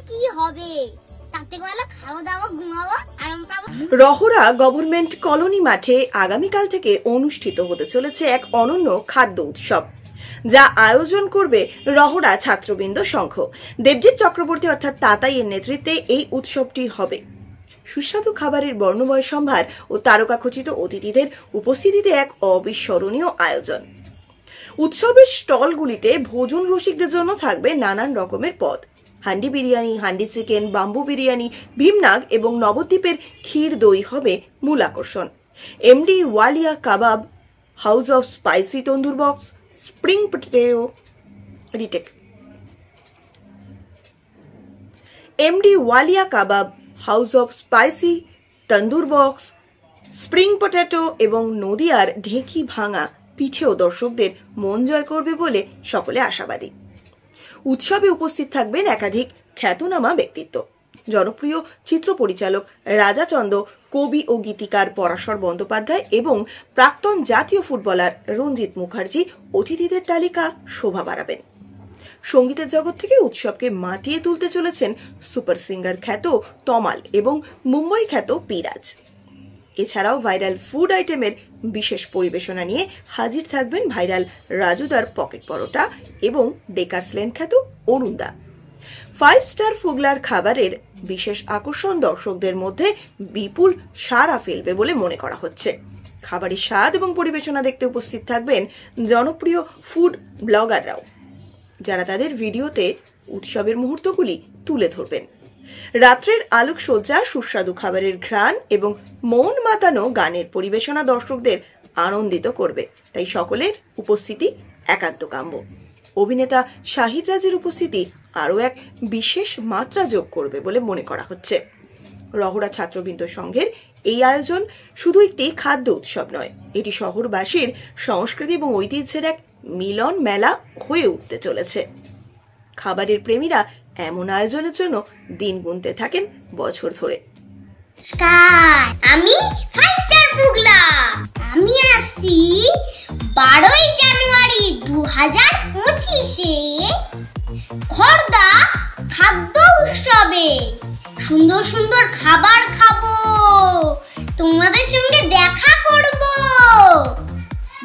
কি হবে, তাতে গেলে খাওয়া দাওয়া ঘুমাবো আরাম পাবো। রহরা গভর্নমেন্ট কলোনি মাঠে আগামীকাল থেকে অনুষ্ঠিত হতে চলেছে এক অনন্য খাদ্য উৎসব, যা আয়োজন করবে রহরা ছাত্রবৃন্দ সংঘ। দেবজিৎ চক্রবর্তী অর্থাৎ তাতাইয়ের নেতৃত্বে এই উৎসবটি হবে। সুস্বাদু খাবারের বর্ণময় সম্ভার ও তারকাখচিত অতিথিদের উপস্থিতিতে এক অবিস্মরণীয় আয়োজন। উৎসবের স্টলগুলিতে ভোজন রসিকদের জন্য থাকবে নানান রকমের পদ। হান্ডি বিরিয়ানি, হান্ডি চিকেন, বাম্বু বিরিয়ানি, ভীমনাগ এবং নবদ্বীপের ক্ষীর দই হবে মূল আকর্ষণ। MD Walia kebab, house of spicy tandoor box, spring potato retake MD Walia kebab, house of spicy tandoor box, spring potato এবং নদিয়ার ঢেঁকি ভাঙা পিঠেও দর্শকদের মন জয় করবে বলে সকলে আশাবাদী। উৎসবে উপস্থিত থাকবেন একাধিক খ্যাতনামা ব্যক্তিত্ব। জনপ্রিয় চিত্র পরিচালক রাজা চন্দ, কবি ও গীতিকার পরাশর বন্দ্যোপাধ্যায় এবং প্রাক্তন জাতীয় ফুটবলার রঞ্জিত মুখার্জি অতিথিদের তালিকা শোভা বাড়াবেন। সঙ্গীতের জগৎ থেকে উৎসবকে মাতিয়ে তুলতে চলেছেন সুপার সিঙ্গার খ্যাত তমাল এবং মুম্বাই খ্যাত পিরাজ। এছাড়াও ভাইরাল ফুড আইটেমের বিশেষ পরিবেশনা নিয়ে হাজির থাকবেন ভাইরাল রাজুদার পকেট পরোটা এবং ডেকার্স লেন খ্যাত অরুণদা। 5 স্টার ফুগলার খাবারের বিশেষ আকর্ষণ দর্শকদের মধ্যে বিপুল সাড়া ফেলবে বলে মনে করা হচ্ছে। খাবারের স্বাদ এবং পরিবেশনা দেখতে উপস্থিত থাকবেন জনপ্রিয় ফুড ব্লগাররাও, যারা তাদের ভিডিওতে উৎসবের মুহূর্তগুলি তুলে ধরবেন। রাত্রের আলোকসজ্জা, সুস্বাদু খাবারের ঘ্রাণ এবং মন মাতানো গানের পরিবেশনা দর্শকদের আনন্দিত করবে, তাই সকলের উপস্থিতি একান্ত কাম্য। অভিনেতা শাহিদ রাজের উপস্থিতি আরও এক বিশেষ মাত্রা যোগ করবে বলে মনে করা হচ্ছে। রহরা ছাত্রবৃন্দ সংঘের এই আয়োজন শুধু একটি খাদ্য উৎসব নয়, এটি শহরবাসীর সংস্কৃতি এবং ঐতিহ্যের এক মিলন মেলা হয়ে উঠতে চলেছে। খাবারের প্রেমীরা এমন আয়োজনের জন্য দিন গুনতে থাকেন বছর ধরে। আমি 5 স্টার ফুগলা, আমি আসছি 12 জানুয়ারি 2025-এ খর্দা খাদ্য উৎসবে। সুন্দর সুন্দর খাবার খাবো, তোমাদের সঙ্গে দেখা করব।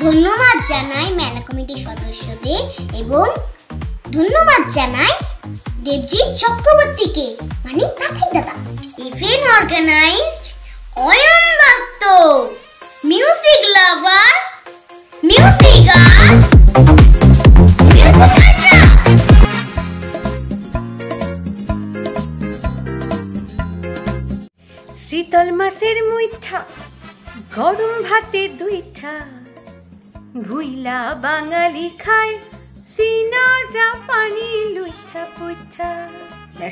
ধন্যবাদ জানাই মেলা কমিটির সদস্যদের এবং ধন্যবাদ জানাই দেবজিৎ চক্রবর্তীকে, মানে তাতাই দাদা। Event organise Ayan Dutta, music lover, music art, শীতল মাসের মুইঠা, গরম ভাতে দুইটা, ভুইলা বাঙালি খায় সিনা জাপানি লুইঠা পুইঠা।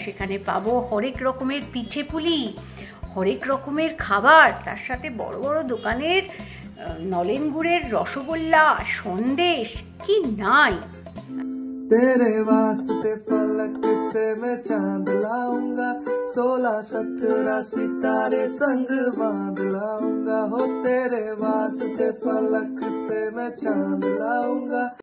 সেখানে পাবো হরেক রকমের পিঠে পুলি, হরেক রকমের খাবার, তার সাথে বড় বড় দোকানের নলেন গুড়ের রসগোল্লা, সন্দেশ, কি নাই। तेरे वास्ते फलक से मैं चांद लाऊंगा, 16 17 सितारे संग बांध लाऊंगा। हो तेरे वास्ते फलक से मैं चांद लाऊंगा।